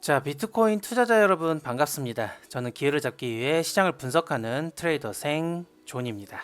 자, 비트코인 투자자 여러분 반갑습니다. 저는 기회를 잡기 위해 시장을 분석하는 트레이더 생 존입니다.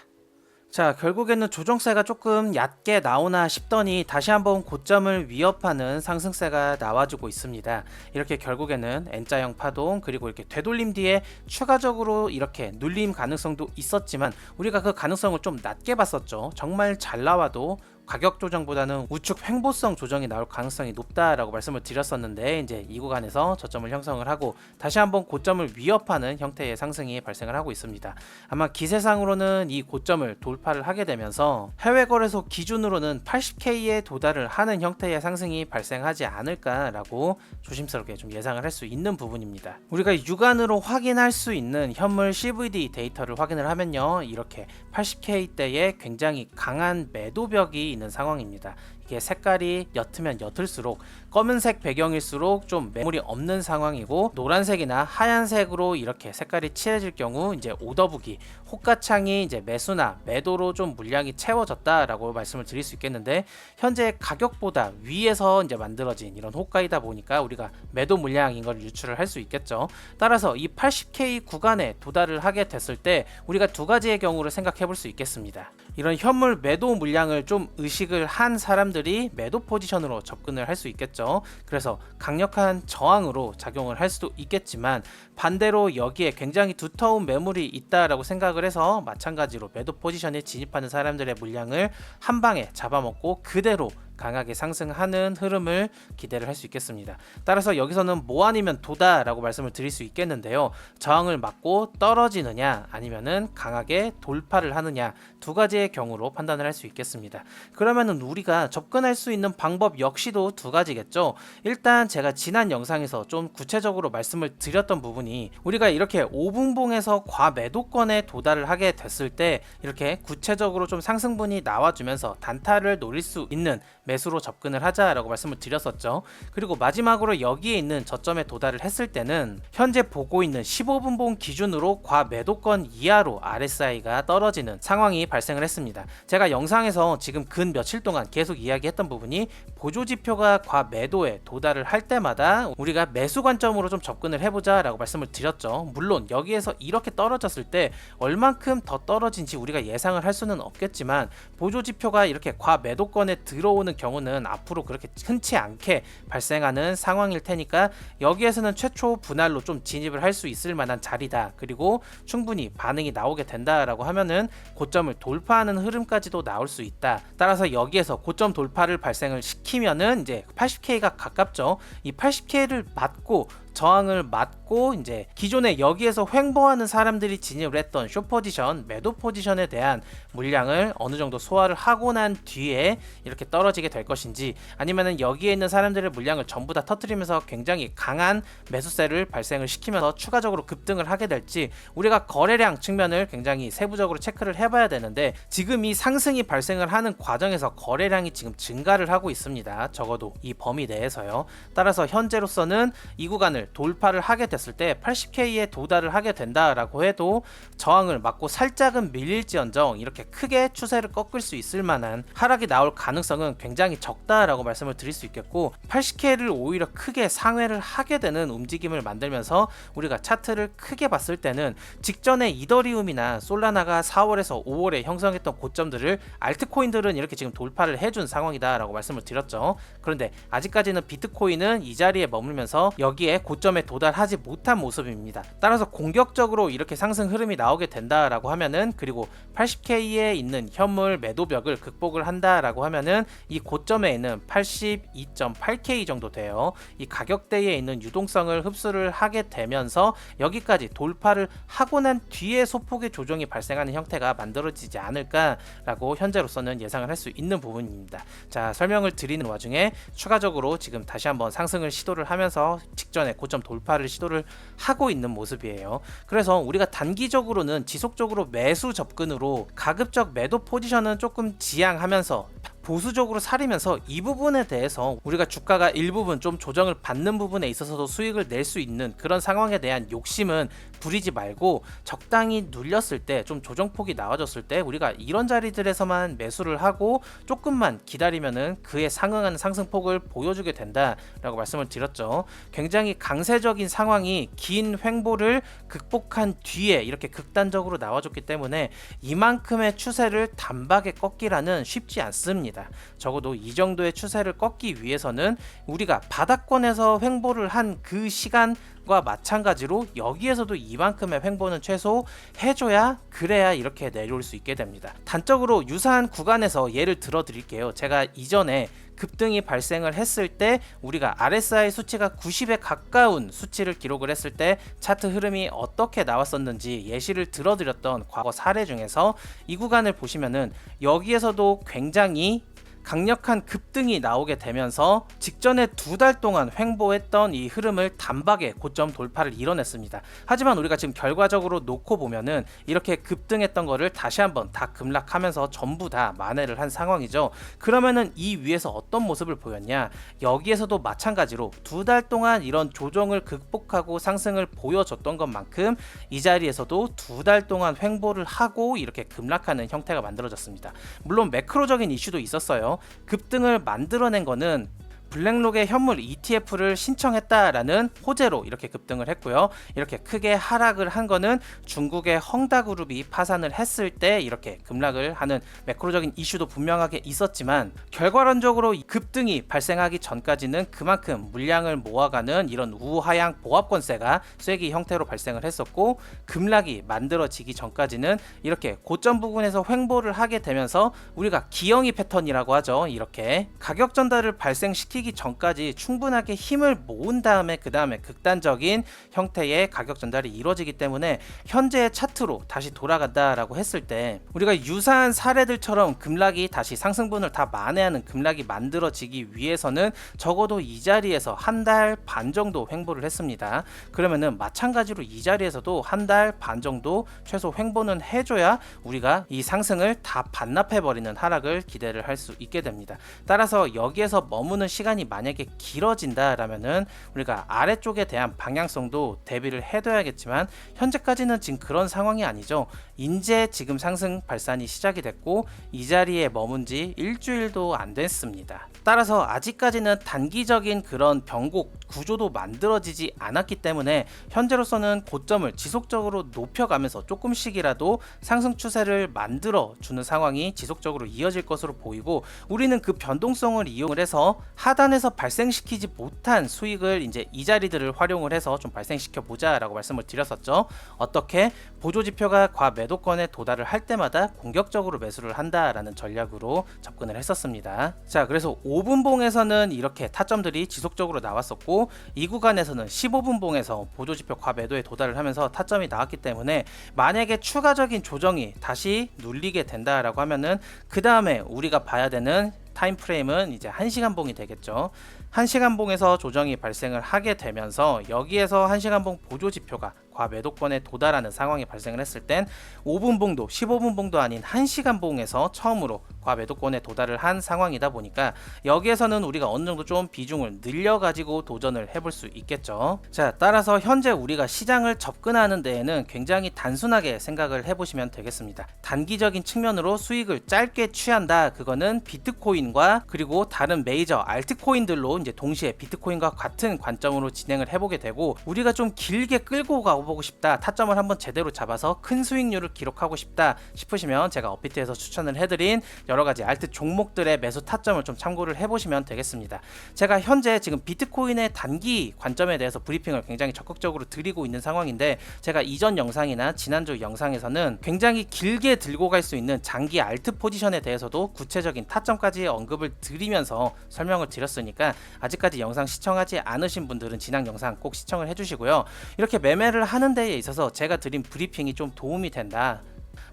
자, 결국에는 조정세가 조금 얕게 나오나 싶더니 다시 한번 고점을 위협하는 상승세가 나와주고 있습니다. 이렇게 결국에는 N자형 파동 그리고 이렇게 되돌림 뒤에 추가적으로 이렇게 눌림 가능성도 있었지만 우리가 그 가능성을 좀 낮게 봤었죠. 정말 잘 나와도 가격 조정보다는 우측 횡보성 조정이 나올 가능성이 높다라고 말씀을 드렸었는데, 이제 이 구간에서 저점을 형성을 하고 다시 한번 고점을 위협하는 형태의 상승이 발생을 하고 있습니다. 아마 기세상으로는 이 고점을 돌파를 하게 되면서 해외 거래소 기준으로는 80K에 도달을 하는 형태의 상승이 발생하지 않을까라고 조심스럽게 좀 예상을 할 수 있는 부분입니다. 우리가 육안으로 확인할 수 있는 현물 CVD 데이터를 확인을 하면요, 이렇게 80K대에 굉장히 강한 매도벽이 있는 상황입니다. 이게 색깔이 옅으면 옅을수록 검은색 배경일수록 좀 매물이 없는 상황이고, 노란색이나 하얀색으로 이렇게 색깔이 칠해질 경우 이제 오더북이 호가창이 이제 매수나 매도로 좀 물량이 채워졌다라고 말씀을 드릴 수 있겠는데, 현재 가격보다 위에서 이제 만들어진 이런 호가이다 보니까 우리가 매도 물량인 걸 유출을 할 수 있겠죠. 따라서 이 80K 구간에 도달을 하게 됐을 때 우리가 두 가지의 경우를 생각해 볼 수 있겠습니다. 이런 현물 매도 물량을 좀 의식을 한 사람들이 매도 포지션으로 접근을 할 수 있겠죠. 그래서 강력한 저항으로 작용을 할 수도 있겠지만, 반대로 여기에 굉장히 두터운 매물이 있다라고 생각을 해서 마찬가지로 매도 포지션에 진입하는 사람들의 물량을 한 방에 잡아먹고 그대로 강하게 상승하는 흐름을 기대를 할 수 있겠습니다. 따라서 여기서는 뭐 아니면 도다 라고 말씀을 드릴 수 있겠는데요, 저항을 맞고 떨어지느냐 아니면은 강하게 돌파를 하느냐, 두 가지의 경우로 판단을 할 수 있겠습니다. 그러면은 우리가 접근할 수 있는 방법 역시도 두 가지겠죠. 일단 제가 지난 영상에서 좀 구체적으로 말씀을 드렸던 부분이, 우리가 이렇게 5분봉에서 과매도권에 도달을 하게 됐을 때 이렇게 구체적으로 좀 상승분이 나와주면서 단타를 노릴 수 있는 매수로 접근을 하자라고 말씀을 드렸었죠. 그리고 마지막으로 여기에 있는 저점에 도달을 했을 때는 현재 보고 있는 15분봉 기준으로 과매도권 이하로 RSI가 떨어지는 상황이 발생을 했습니다. 제가 영상에서 지금 근 며칠 동안 계속 이야기했던 부분이, 보조지표가 과매도에 도달을 할 때마다 우리가 매수 관점으로 좀 접근을 해보자 라고 말씀을 드렸죠. 물론 여기에서 이렇게 떨어졌을 때 얼만큼 더 떨어진지 우리가 예상을 할 수는 없겠지만, 보조지표가 이렇게 과매도권에 들어오는 경우는 앞으로 그렇게 흔치 않게 발생하는 상황일 테니까 여기에서는 최초 분할로 좀 진입을 할 수 있을 만한 자리다, 그리고 충분히 반응이 나오게 된다라고 하면은 고점을 돌파하는 흐름까지도 나올 수 있다. 따라서 여기에서 고점 돌파를 발생을 시키면은 이제 80K가 가깝죠. 이 80K를 맞고 저항을 맞고 이제 기존에 여기에서 횡보하는 사람들이 진입을 했던 숏 포지션, 매도 포지션에 대한 물량을 어느 정도 소화를 하고 난 뒤에 이렇게 떨어지게 될 것인지, 아니면은 여기에 있는 사람들의 물량을 전부 다 터뜨리면서 굉장히 강한 매수세를 발생을 시키면서 추가적으로 급등을 하게 될지, 우리가 거래량 측면을 굉장히 세부적으로 체크를 해봐야 되는데, 지금 이 상승이 발생을 하는 과정에서 거래량이 지금 증가를 하고 있습니다. 적어도 이 범위 내에서요. 따라서 현재로서는 이 구간을 돌파를 하게 됐을 때 80K에 도달을 하게 된다라고 해도 저항을 맞고 살짝은 밀릴지언정 이렇게 크게 추세를 꺾을 수 있을 만한 하락이 나올 가능성은 굉장히 적다라고 말씀을 드릴 수 있겠고, 80K를 오히려 크게 상회를 하게 되는 움직임을 만들면서 우리가 차트를 크게 봤을 때는 직전에 이더리움이나 솔라나가 4월에서 5월에 형성했던 고점들을 알트코인들은 이렇게 지금 돌파를 해준 상황이다 라고 말씀을 드렸죠. 그런데 아직까지는 비트코인은 이 자리에 머물면서 여기에 고점에 도달하지 못한 모습입니다. 따라서 공격적으로 이렇게 상승 흐름이 나오게 된다라고 하면은, 그리고 80K에 있는 현물 매도벽을 극복을 한다라고 하면은 이 고점에 있는 82.8K 정도 돼요. 이 가격대에 있는 유동성을 흡수를 하게 되면서 여기까지 돌파를 하고 난 뒤에 소폭의 조정이 발생하는 형태가 만들어지지 않을까라고 현재로서는 예상을 할 수 있는 부분입니다. 자, 설명을 드리는 와중에 추가적으로 지금 다시 한번 상승을 시도를 하면서 직전에 고점 돌파를 시도를 하고 있는 모습이에요. 그래서 우리가 단기적으로는 지속적으로 매수 접근으로 가급적 매도 포지션은 조금 지양하면서 보수적으로 사리면서 이 부분에 대해서 우리가 주가가 일부분 좀 조정을 받는 부분에 있어서도 수익을 낼 수 있는 그런 상황에 대한 욕심은 부리지 말고 적당히 눌렸을 때, 좀 조정폭이 나와줬을 때 우리가 이런 자리들에서만 매수를 하고 조금만 기다리면은 그에 상응하는 상승폭을 보여주게 된다라고 말씀을 드렸죠. 굉장히 강세적인 상황이 긴 횡보를 극복한 뒤에 이렇게 극단적으로 나와줬기 때문에 이만큼의 추세를 단박에 꺾기라는 쉽지 않습니다. 적어도 이 정도의 추세를 꺾기 위해서는 우리가 바닥권에서 횡보를 한 그 시간과 마찬가지로 여기에서도 이만큼의 횡보는 최소 해줘야, 그래야 이렇게 내려올 수 있게 됩니다. 단적으로 유사한 구간에서 예를 들어 드릴게요. 제가 이전에 급등이 발생을 했을 때 우리가 RSI 수치가 90에 가까운 수치를 기록을 했을 때 차트 흐름이 어떻게 나왔었는지 예시를 들어드렸던 과거 사례 중에서 이 구간을 보시면은 여기에서도 굉장히 강력한 급등이 나오게 되면서 직전에 2달 동안 횡보했던 이 흐름을 단박에 고점 돌파를 이뤄냈습니다. 하지만 우리가 지금 결과적으로 놓고 보면은 이렇게 급등했던 거를 다시 한번 다 급락하면서 전부 다 만회를 한 상황이죠. 그러면은 이 위에서 어떤 모습을 보였냐? 여기에서도 마찬가지로 2달 동안 이런 조정을 극복하고 상승을 보여줬던 것만큼 이 자리에서도 2달 동안 횡보를 하고 이렇게 급락하는 형태가 만들어졌습니다. 물론 매크로적인 이슈도 있었어요. 급등을 만들어낸 거는 블랙록의 현물 ETF를 신청했다라는 호재로 이렇게 급등을 했고요. 이렇게 크게 하락을 한 거는 중국의 헝다그룹이 파산을 했을 때 이렇게 급락을 하는 매크로적인 이슈도 분명하게 있었지만, 결과론적으로 급등이 발생하기 전까지는 그만큼 물량을 모아가는 이런 우하향 보합권세가 쐐기 형태로 발생을 했었고, 급락이 만들어지기 전까지는 이렇게 고점 부근에서 횡보를 하게 되면서 우리가 기영이 패턴이라고 하죠. 이렇게 가격 전달을 발생시키기 전까지 충분하게 힘을 모은 다음에 그 다음에 극단적인 형태의 가격 전달이 이루어지기 때문에 현재의 차트로 다시 돌아간다라고 했을 때 우리가 유사한 사례들처럼 급락이 다시 상승분을 다 만회하는 급락이 만들어지기 위해서는 적어도 이 자리에서 한 달 반 정도 횡보를 했습니다. 그러면은 마찬가지로 이 자리에서도 한 달 반 정도 최소 횡보는 해줘야 우리가 이 상승을 다 반납해버리는 하락을 기대를 할 수 있게 됩니다. 따라서 여기에서 머무는 시간이 만약에 길어진다라면은 우리가 아래쪽에 대한 방향성도 대비를 해둬야겠지만 현재까지는 지금 그런 상황이 아니죠. 이제 지금 상승 발산이 시작이 됐고 이 자리에 머문 지 일주일도 안 됐습니다. 따라서 아직까지는 단기적인 그런 변곡 구조도 만들어지지 않았기 때문에 현재로서는 고점을 지속적으로 높여가면서 조금씩이라도 상승 추세를 만들어 주는 상황이 지속적으로 이어질 것으로 보이고, 우리는 그 변동성을 이용을 해서 하단에서 발생시키지 못한 수익을 이제 이 자리들을 활용을 해서 좀 발생시켜 보자라고 말씀을 드렸었죠. 어떻게? 보조지표가 과매도권에 도달을 할 때마다 공격적으로 매수를 한다라는 전략으로 접근을 했었습니다. 자, 그래서 5분봉에서는 이렇게 타점들이 지속적으로 나왔었고, 이 구간에서는 15분봉에서 보조지표 과매도에 도달을 하면서 타점이 나왔기 때문에 만약에 추가적인 조정이 다시 눌리게 된다라고 하면은 그 다음에 우리가 봐야 되는 타임프레임은 이제 1시간봉이 되겠죠. 1시간봉에서 조정이 발생을 하게 되면서 여기에서 1시간봉 보조지표가 과매도권에 도달하는 상황이 발생을 했을 땐 5분봉도 15분봉도 아닌 1시간봉에서 처음으로 과매도권에 도달을 한 상황이다 보니까 여기에서는 우리가 어느 정도 좀 비중을 늘려가지고 도전을 해볼 수 있겠죠. 자, 따라서 현재 우리가 시장을 접근하는 데에는 굉장히 단순하게 생각을 해보시면 되겠습니다. 단기적인 측면으로 수익을 짧게 취한다. 그거는 비트코인과 그리고 다른 메이저 알트코인들로 이제 동시에 비트코인과 같은 관점으로 진행을 해보게 되고, 우리가 좀 길게 끌고 가보고 싶다, 타점을 한번 제대로 잡아서 큰 수익률을 기록하고 싶다 싶으시면 제가 업비트에서 추천을 해드린 여러가지 알트 종목들의 매수 타점을 좀 참고를 해보시면 되겠습니다. 제가 현재 지금 비트코인의 단기 관점에 대해서 브리핑을 굉장히 적극적으로 드리고 있는 상황인데, 제가 이전 영상이나 지난주 영상에서는 굉장히 길게 들고 갈 수 있는 장기 알트 포지션에 대해서도 구체적인 타점까지 언급을 드리면서 설명을 드렸으니까 아직까지 영상 시청하지 않으신 분들은 지난 영상 꼭 시청을 해주시고요. 이렇게 매매를 하는 데에 있어서 제가 드린 브리핑이 좀 도움이 된다,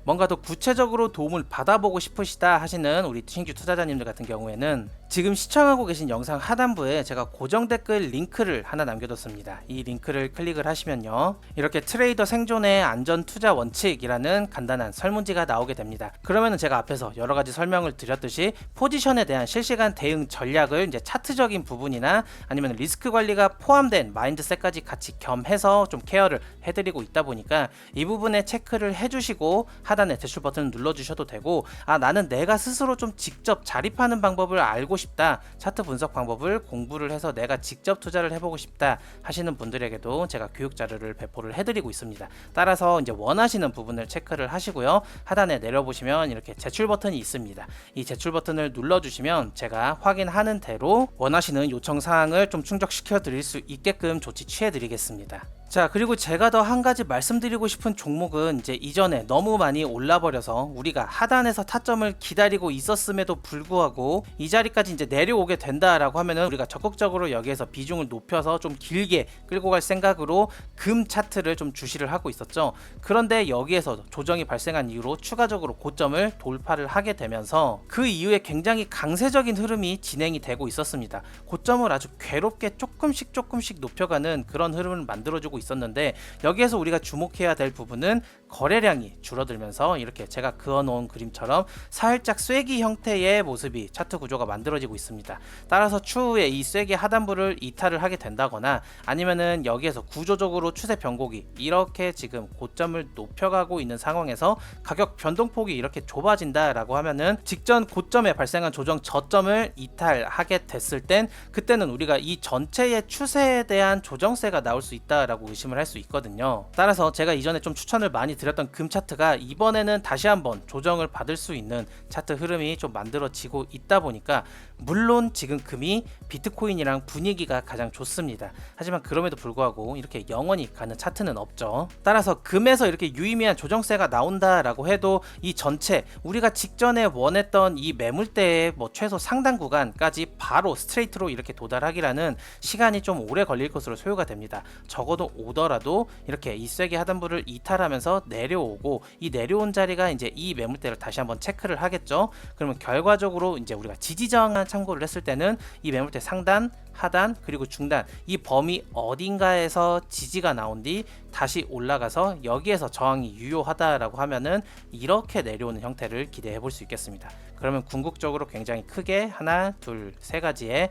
뭔가 더 구체적으로 도움을 받아보고 싶으시다 하시는 우리 신규 투자자님들 같은 경우에는 지금 시청하고 계신 영상 하단부에 제가 고정 댓글 링크를 하나 남겨뒀습니다. 이 링크를 클릭을 하시면요, 이렇게 트레이더 생존의 안전 투자 원칙이라는 간단한 설문지가 나오게 됩니다. 그러면은 제가 앞에서 여러 가지 설명을 드렸듯이 포지션에 대한 실시간 대응 전략을 이제 차트적인 부분이나 아니면 리스크 관리가 포함된 마인드셋까지 같이 겸해서 좀 케어를 해드리고 있다 보니까 이 부분에 체크를 해주시고 하단에 대출 버튼을 눌러주셔도 되고, 나는 내가 스스로 좀 직접 자립하는 방법을 알고 싶다, 차트 분석 방법을 공부를 해서 내가 직접 투자를 해보고 싶다 하시는 분들에게도 제가 교육 자료를 배포를 해드리고 있습니다. 따라서 이제 원하시는 부분을 체크를 하시고요, 하단에 내려보시면 이렇게 제출 버튼이 있습니다. 이 제출 버튼을 눌러주시면 제가 확인하는 대로 원하시는 요청 사항을 좀 충족시켜 드릴 수 있게끔 조치 취해 드리겠습니다. 자, 그리고 제가 더 한 가지 말씀드리고 싶은 종목은 이제 이전에 너무 많이 올라버려서 우리가 하단에서 타점을 기다리고 있었음에도 불구하고 이 자리까지 이제 내려오게 된다라고 하면은 우리가 적극적으로 여기에서 비중을 높여서 좀 길게 끌고 갈 생각으로 금 차트를 좀 주시를 하고 있었죠. 그런데 여기에서 조정이 발생한 이후로 추가적으로 고점을 돌파를 하게 되면서 그 이후에 굉장히 강세적인 흐름이 진행이 되고 있었습니다. 고점을 아주 괴롭게 조금씩 높여가는 그런 흐름을 만들어주고 있었는데, 여기에서 우리가 주목해야 될 부분은 거래량이 줄어들면서 이렇게 제가 그어놓은 그림처럼 살짝 쐐기 형태의 모습이 차트 구조가 만들어지고 있습니다. 따라서 추후에 이 쐐기 하단부를 이탈을 하게 된다거나 아니면은 여기에서 구조적으로 추세 변곡이 이렇게 지금 고점을 높여가고 있는 상황에서 가격 변동폭이 이렇게 좁아진다라고 하면은 직전 고점에 발생한 조정 저점을 이탈하게 됐을 땐 그때는 우리가 이 전체의 추세에 대한 조정세가 나올 수 있다라고 의심을 할 수 있거든요. 따라서 제가 이전에 좀 추천을 많이 드렸던 금 차트가 이번에는 다시 한번 조정을 받을 수 있는 차트 흐름이 좀 만들어지고 있다 보니까, 물론 지금 금이 비트코인이랑 분위기가 가장 좋습니다. 하지만 그럼에도 불구하고 이렇게 영원히 가는 차트는 없죠. 따라서 금에서 이렇게 유의미한 조정세가 나온다라고 해도 이 전체 우리가 직전에 원했던 이 매물대의 최소 상단 구간까지 바로 스트레이트로 이렇게 도달하기라는 시간이 좀 오래 걸릴 것으로 소요가 됩니다. 적어도 오더라도 이렇게 이 쐐기 하단부를 이탈하면서 내려오고, 이 내려온 자리가 이제 이 매물대를 다시 한번 체크를 하겠죠. 그러면 결과적으로 이제 우리가 지지저항을 참고를 했을 때는 이 매물대 상단, 하단, 그리고 중단, 이 범위 어딘가에서 지지가 나온 뒤 다시 올라가서 여기에서 저항이 유효하다라고 하면은 이렇게 내려오는 형태를 기대해 볼 수 있겠습니다. 그러면 궁극적으로 굉장히 크게 하나, 둘, 세 가지의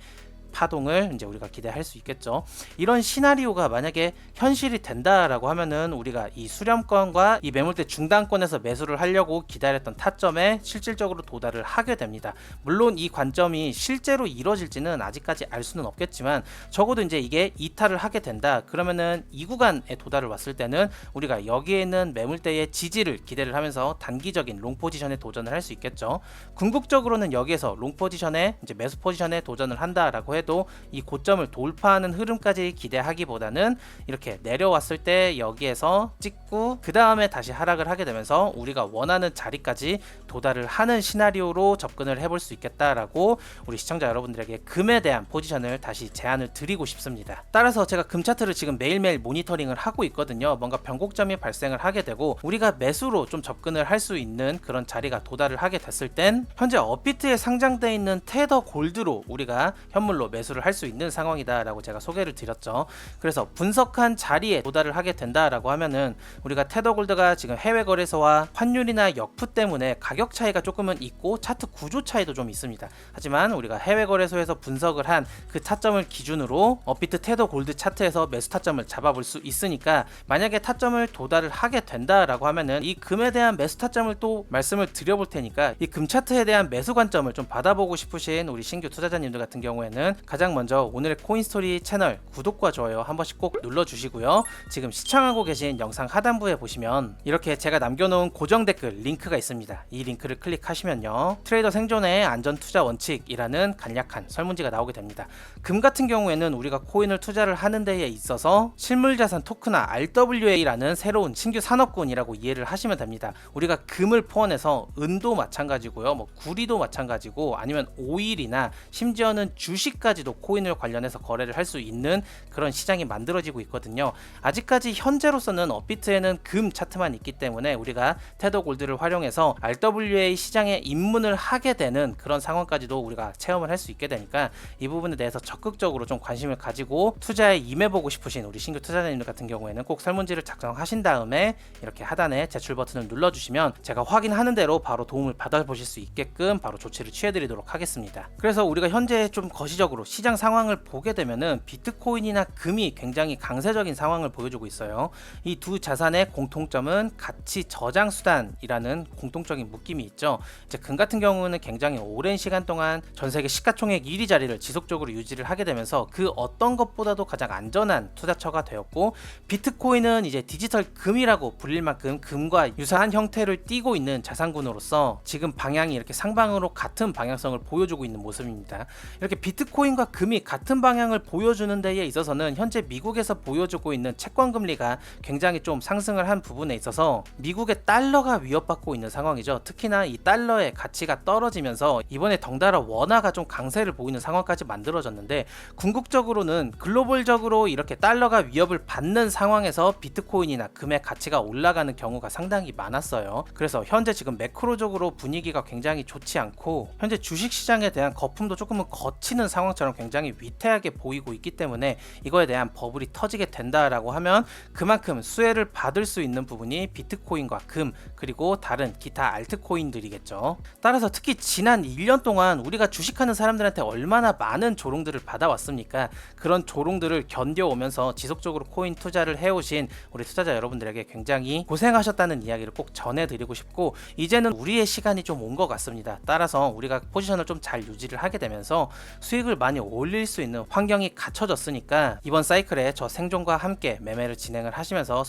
파동을 이제 우리가 기대할 수 있겠죠. 이런 시나리오가 만약에 현실이 된다라고 하면은 우리가 이 수렴권과 이 매물대 중단권에서 매수를 하려고 기다렸던 타점에 실질적으로 도달을 하게 됩니다. 물론 이 관점이 실제로 이루어질지는 아직까지 알 수는 없겠지만, 적어도 이제 이게 이탈을 하게 된다 그러면은 이 구간에 도달을 왔을 때는 우리가 여기에 있는 매물대의 지지를 기대를 하면서 단기적인 롱 포지션에 도전을 할 수 있겠죠. 궁극적으로는 여기에서 롱 포지션에 이제 매수 포지션에 도전을 한다라고 해도 이 고점을 돌파하는 흐름까지 기대하기보다는 이렇게 내려왔을 때 여기에서 찍고 그 다음에 다시 하락을 하게 되면서 우리가 원하는 자리까지 도달을 하는 시나리오로 접근을 해볼 수 있겠다라고 우리 시청자 여러분들에게 금에 대한 포지션을 다시 제안을 드리고 싶습니다. 따라서 제가 금 차트를 지금 매일매일 모니터링을 하고 있거든요. 뭔가 변곡점이 발생을 하게 되고 우리가 매수로 좀 접근을 할 수 있는 그런 자리가 도달을 하게 됐을 땐 현재 업비트에 상장되어 있는 테더 골드로 우리가 현물로 매수를 할 수 있는 상황이다 라고 제가 소개를 드렸죠. 그래서 분석한 자리에 도달을 하게 된다라고 하면은 우리가 테더골드가 지금 해외 거래소와 환율이나 역푸 때문에 가격 차이가 조금은 있고 차트 구조 차이도 좀 있습니다. 하지만 우리가 해외 거래소에서 분석을 한 그 타점을 기준으로 업비트 테더골드 차트에서 매수 타점을 잡아볼 수 있으니까, 만약에 타점을 도달을 하게 된다라고 하면은 이 금에 대한 매수 타점을 또 말씀을 드려볼 테니까 이 금 차트에 대한 매수 관점을 좀 받아보고 싶으신 우리 신규 투자자님들 같은 경우에는 가장 먼저 오늘의 코인스토리 채널 구독과 좋아요 한 번씩 꼭 눌러주시고요. 지금 시청하고 계신 영상 하단부에 보시면 이렇게 제가 남겨놓은 고정 댓글 링크가 있습니다. 이 링크를 클릭하시면요, 트레이더 생존의 안전 투자 원칙이라는 간략한 설문지가 나오게 됩니다. 금 같은 경우에는 우리가 코인을 투자를 하는 데에 있어서 실물자산 토크나 RWA라는 새로운 신규 산업군이라고 이해를 하시면 됩니다. 우리가 금을 포함해서 은도 마찬가지고요, 구리도 마찬가지고 아니면 오일이나 심지어는 주식까지 현재까지도 코인을 관련해서 거래를 할 수 있는 그런 시장이 만들어지고 있거든요. 아직까지 현재로서는 업비트에는 금 차트만 있기 때문에 우리가 테더 골드를 활용해서 RWA 시장에 입문을 하게 되는 그런 상황까지도 우리가 체험을 할 수 있게 되니까 이 부분에 대해서 적극적으로 좀 관심을 가지고 투자에 임해보고 싶으신 우리 신규 투자자님들 같은 경우에는 꼭 설문지를 작성하신 다음에 이렇게 하단에 제출 버튼을 눌러주시면 제가 확인하는 대로 바로 도움을 받아보실 수 있게끔 바로 조치를 취해드리도록 하겠습니다. 그래서 우리가 현재 좀 거시적으로 시장 상황을 보게 되면은 비트코인이나 금이 굉장히 강세적인 상황을 보여주고 있어요. 이 두 자산의 공통점은 가치 저장 수단이라는 공통적인 묶임이 있죠. 이제 금 같은 경우는 굉장히 오랜 시간 동안 전 세계 시가총액 1위 자리를 지속적으로 유지를 하게 되면서 그 어떤 것보다도 가장 안전한 투자처가 되었고, 비트코인은 이제 디지털 금이라고 불릴 만큼 금과 유사한 형태를 띠고 있는 자산군으로서 지금 방향이 이렇게 상방으로 같은 방향성을 보여주고 있는 모습입니다. 이렇게 비트코인과 금이 같은 방향을 보여주는 데에 있어서는 현재 미국에서 보여주고 있는 채권 금리가 굉장히 좀 상승을 한 부분에 있어서 미국의 달러가 위협받고 있는 상황이죠. 특히나 이 달러의 가치가 떨어지면서 이번에 덩달아 원화가 좀 강세를 보이는 상황까지 만들어졌는데, 궁극적으로는 글로벌적으로 이렇게 달러가 위협을 받는 상황에서 비트코인이나 금의 가치가 올라가는 경우가 상당히 많았어요. 그래서 현재 지금 매크로적으로 분위기가 굉장히 좋지 않고 현재 주식시장에 대한 거품도 조금은 거치는 상황처럼 굉장히 위태하게 보이고 있기 때문에 이거에 대한 버블이 터지게 된다라고 하면 그만큼 수혜를 받을 수 있는 부분이 비트코인과 금 그리고 다른 기타 알트코인들이겠죠. 따라서 특히 지난 1년 동안 우리가 주식하는 사람들한테 얼마나 많은 조롱들을 받아왔습니까? 그런 조롱들을 견뎌오면서 지속적으로 코인 투자를 해오신 우리 투자자 여러분들에게 굉장히 고생하셨다는 이야기를 꼭 전해드리고 싶고, 이제는 우리의 시간이 좀 온 것 같습니다. 따라서 우리가 포지션을 좀 잘 유지를 하게 되면서 수익을 많이 올릴 수 있는 환경이 갖춰졌으니까 이번 사이클에 저 생존과 함께 매매를 진행을 하시면서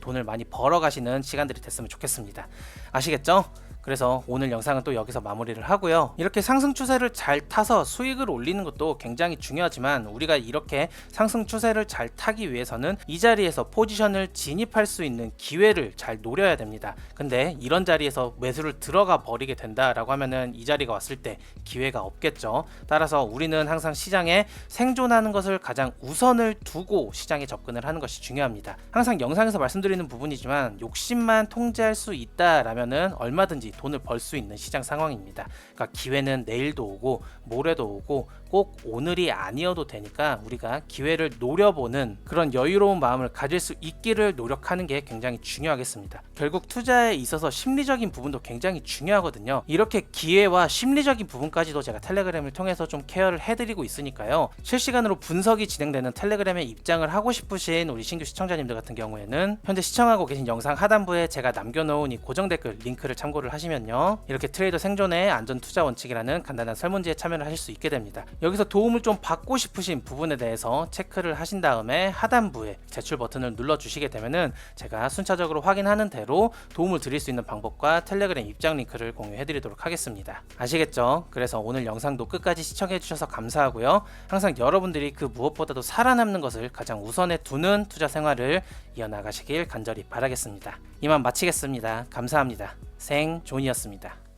돈을 많이 벌어 가시는 시간들이 됐으면 좋겠습니다. 아시겠죠? 그래서 오늘 영상은 또 여기서 마무리를 하고요. 이렇게 상승 추세를 잘 타서 수익을 올리는 것도 굉장히 중요하지만 우리가 이렇게 상승 추세를 잘 타기 위해서는 이 자리에서 포지션을 진입할 수 있는 기회를 잘 노려야 됩니다. 근데 이런 자리에서 매수를 들어가 버리게 된다라고 하면은 이 자리가 왔을 때 기회가 없겠죠. 따라서 우리는 항상 시장에 생존하는 것을 가장 우선을 두고 시장에 접근을 하는 것이 중요합니다. 항상 영상에서 말씀드리는 부분이지만 욕심만 통제할 수 있다라면은 얼마든지 돈을 벌 수 있는 시장 상황입니다. 그러니까 기회는 내일도 오고 모레도 오고 꼭 오늘이 아니어도 되니까 우리가 기회를 노려보는 그런 여유로운 마음을 가질 수 있기를 노력하는 게 굉장히 중요하겠습니다. 결국 투자에 있어서 심리적인 부분도 굉장히 중요하거든요. 이렇게 기회와 심리적인 부분까지도 제가 텔레그램을 통해서 좀 케어를 해드리고 있으니까요. 실시간으로 분석이 진행되는 텔레그램에 입장을 하고 싶으신 우리 신규 시청자님들 같은 경우에는 현재 시청하고 계신 영상 하단부에 제가 남겨놓은 이 고정 댓글 링크를 참고를 하시면요, 이렇게 트레이더 생존의 안전 투자 원칙이라는 간단한 설문지에 참여를 하실 수 있게 됩니다. 여기서 도움을 좀 받고 싶으신 부분에 대해서 체크를 하신 다음에 하단부에 제출 버튼을 눌러주시게 되면은 제가 순차적으로 확인하는 대로 도움을 드릴 수 있는 방법과 텔레그램 입장 링크를 공유해 드리도록 하겠습니다. 아시겠죠? 그래서 오늘 영상도 끝까지 시청해 주셔서 감사하고요. 항상 여러분들이 그 무엇보다도 살아남는 것을 가장 우선에 두는 투자 생활을 이어나가시길 간절히 바라겠습니다. 이만 마치겠습니다. 감사합니다. 생존이었습니다.